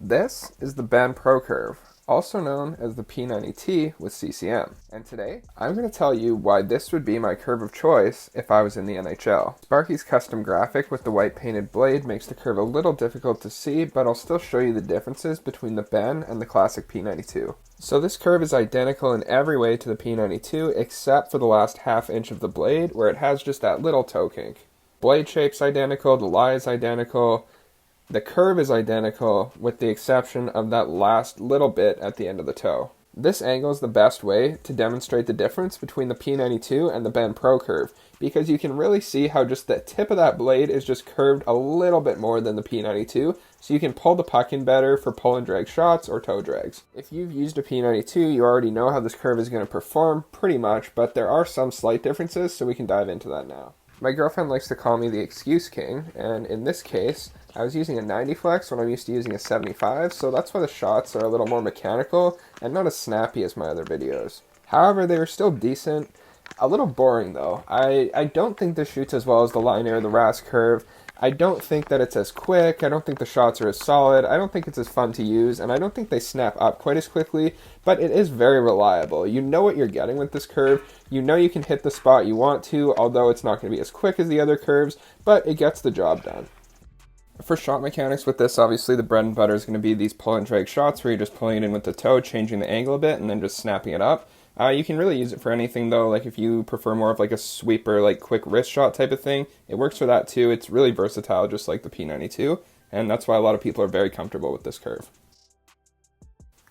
This is the Benn Pro Curve, also known as the P90T with CCM. And today, I'm going to tell you why this would be my curve of choice if I was in the NHL. Sparky's custom graphic with the white painted blade makes the curve a little difficult to see, but I'll still show you the differences between the Benn and the classic P92. So this curve is identical in every way to the P92 except for the last half inch of the blade where it has just that little toe kink. Blade shape's identical, the lie is identical. The curve is identical with the exception of that last little bit at the end of the toe. This angle is the best way to demonstrate the difference between the P92 and the Benn Pro Curve because you can really see how just the tip of that blade is just curved a little bit more than the P92, so you can pull the puck in better for pull and drag shots or toe drags. If you've used a P92, you already know how this curve is going to perform pretty much, but there are some slight differences, so we can dive into that now. My girlfriend likes to call me the excuse king, and in this case, I was using a 90 flex when I'm used to using a 75, so that's why the shots are a little more mechanical and not as snappy as my other videos. However, they were still decent. A little boring though. I don't think this shoots as well as the line or the RAS curve. I don't think that it's as quick, I don't think the shots are as solid, I don't think it's as fun to use, and I don't think they snap up quite as quickly, but it is very reliable. You know what you're getting with this curve, you know you can hit the spot you want to, although it's not going to be as quick as the other curves, but it gets the job done. For shot mechanics with this, obviously the bread and butter is going to be these pull and drag shots where you're just pulling it in with the toe, changing the angle a bit, and then just snapping it up. You can really use it for anything though, like if you prefer more of like a sweeper, like quick wrist shot type of thing, it works for that too. It's really versatile just like the P92, and that's why a lot of people are very comfortable with this curve.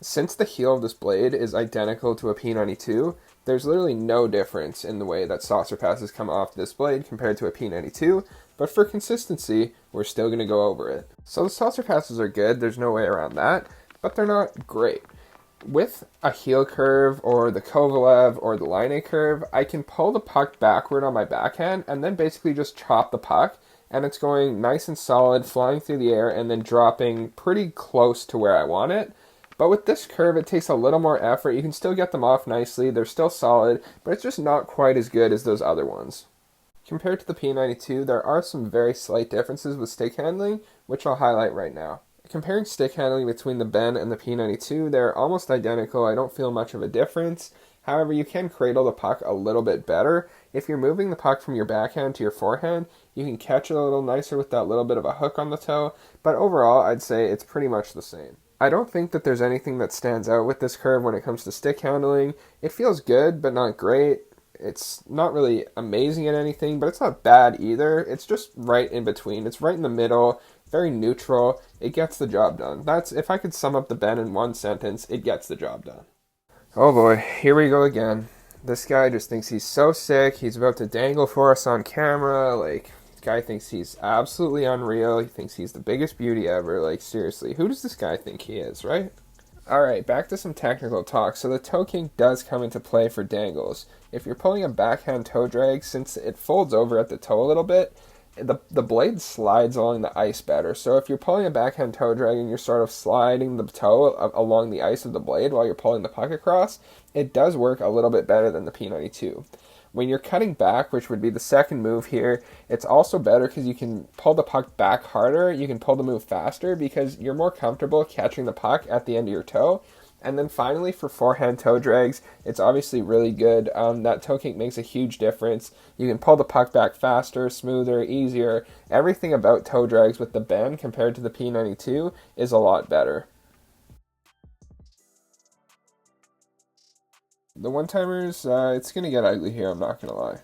Since the heel of this blade is identical to a P92, there's literally no difference in the way that saucer passes come off this blade compared to a P92, but for consistency, we're still going to go over it. So the saucer passes are good, there's no way around that, but they're not great. With a heel curve or the Kovalev or the line A curve, I can pull the puck backward on my backhand and then basically just chop the puck, and it's going nice and solid, flying through the air and then dropping pretty close to where I want it. But with this curve, it takes a little more effort. You can still get them off nicely, they're still solid, but it's just not quite as good as those other ones. Compared to the P92, there are some very slight differences with stick handling, which I'll highlight right now. Comparing stick handling between the Benn and the P92, they're almost identical. I don't feel much of a difference. However, you can cradle the puck a little bit better. If you're moving the puck from your backhand to your forehand, you can catch it a little nicer with that little bit of a hook on the toe, but overall, I'd say it's pretty much the same. I don't think that there's anything that stands out with this curve when it comes to stick handling. It feels good, but not great. It's not really amazing at anything, but it's not bad either. It's just right in between. It's right in the middle, very neutral. It gets the job done. That's, if I could sum up the Benn in one sentence, it gets the job done. Oh boy, here we go again. This guy just thinks he's so sick. He's about to dangle for us on camera. Like, this guy thinks he's absolutely unreal. He thinks he's the biggest beauty ever. Like, seriously, who does this guy think he is, right? Alright, back to some technical talk. So the toe kink does come into play for dangles. If you're pulling a backhand toe drag, since it folds over at the toe a little bit, the blade slides along the ice better. So if you're pulling a backhand toe drag and you're sort of sliding the toe along the ice of the blade while you're pulling the puck across, it does work a little bit better than the P92. When you're cutting back, which would be the second move here, it's also better because you can pull the puck back harder, you can pull the move faster because you're more comfortable catching the puck at the end of your toe. And then finally, for forehand toe drags, it's obviously really good. That toe kink makes a huge difference. You can pull the puck back faster, smoother, easier. Everything about toe drags with the Benn compared to the P92 is a lot better. The one-timers, it's going to get ugly here, I'm not going to lie.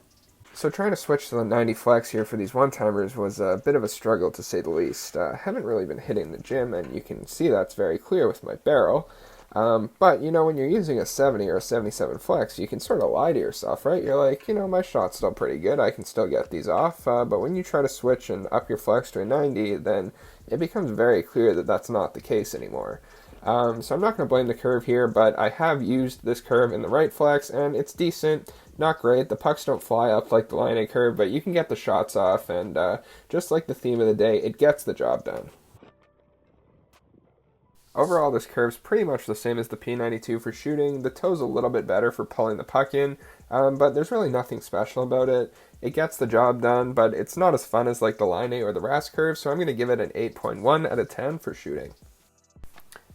So trying to switch to the 90 flex here for these one-timers was a bit of a struggle to say the least. I haven't really been hitting the gym, and you can see that's very clear with my barrel. But, you know, when you're using a 70 or a 77 flex, you can sort of lie to yourself, right? You're like, you know, my shot's still pretty good, I can still get these off, but when you try to switch and up your flex to a 90, then it becomes very clear that that's not the case anymore. So I'm not going to blame the curve here, but I have used this curve in the right flex, and it's decent, not great. The pucks don't fly up like the line A curve, but you can get the shots off, and just like the theme of the day, it gets the job done. Overall, this curve's pretty much the same as the P92 for shooting. The toe's a little bit better for pulling the puck in, but there's really nothing special about it. It gets the job done, but it's not as fun as like the line A or the RAS curve, so I'm going to give it an 8.1 out of 10 for shooting.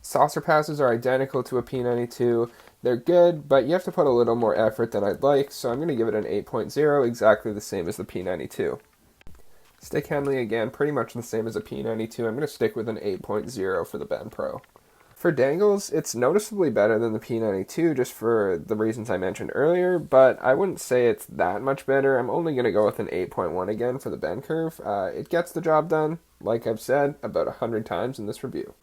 Saucer passes are identical to a P92. They're good, but you have to put a little more effort than I'd like, so I'm going to give it an 8.0, exactly the same as the P92. Stick handling, again, pretty much the same as a P92. I'm going to stick with an 8.0 for the Benn Pro. For dangles, it's noticeably better than the P92 just for the reasons I mentioned earlier, but I wouldn't say it's that much better. I'm only going to go with an 8.1 again for the Benn Curve. It gets the job done, like I've said, about 100 times in this review.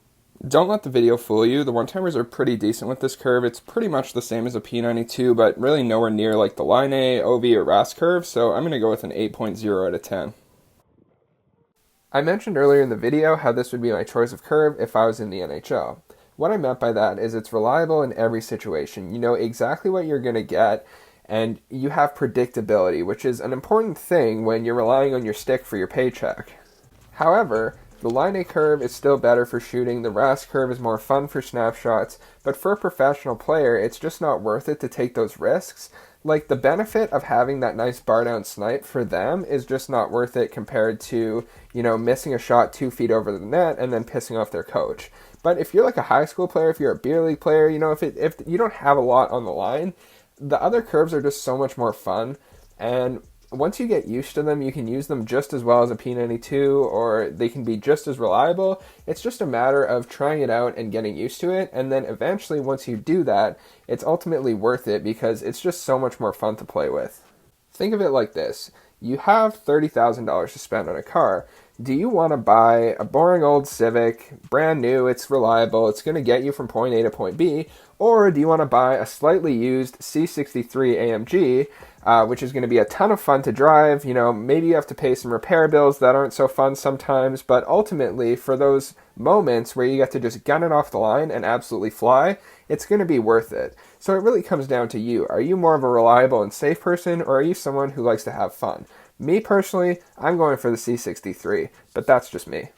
Don't let the video fool you. The one-timers are pretty decent with this curve. It's pretty much the same as a P92, but really nowhere near like the Line A, OV, or RAS curve, so I'm going to go with an 8.0 out of 10. I mentioned earlier in the video how this would be my choice of curve if I was in the NHL. What I meant by that is it's reliable in every situation. You know exactly what you're going to get, and you have predictability, which is an important thing when you're relying on your stick for your paycheck. However, the Line A curve is still better for shooting, the RAS curve is more fun for snapshots, but for a professional player, it's just not worth it to take those risks. Like, the benefit of having that nice bar down snipe for them is just not worth it compared to, missing a shot 2 feet over the net and then pissing off their coach. But if you're like a high school player, if you're a beer league player, if you don't have a lot on the line, the other curves are just so much more fun. And once you get used to them, you can use them just as well as a P92, or they can be just as reliable. It's just a matter of trying it out and getting used to it. And then eventually, once you do that, it's ultimately worth it because it's just so much more fun to play with. Think of it like this. You have $30,000 to spend on a car. Do you want to buy a boring old Civic, brand new, it's reliable, it's going to get you from point A to point B, or do you want to buy a slightly used C63 AMG, which is going to be a ton of fun to drive? Maybe you have to pay some repair bills that aren't so fun sometimes, but ultimately, for those moments where you get to just gun it off the line and absolutely fly, it's going to be worth it. So it really comes down to you. Are you more of a reliable and safe person, or are you someone who likes to have fun? Me personally, I'm going for the C63, but that's just me.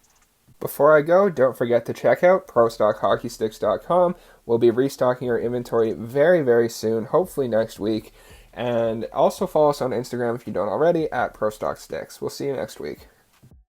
Before I go, don't forget to check out ProStockHockeySticks.com. We'll be restocking our inventory very, very soon, hopefully next week. And also follow us on Instagram if you don't already, at ProStockSticks. We'll see you next week.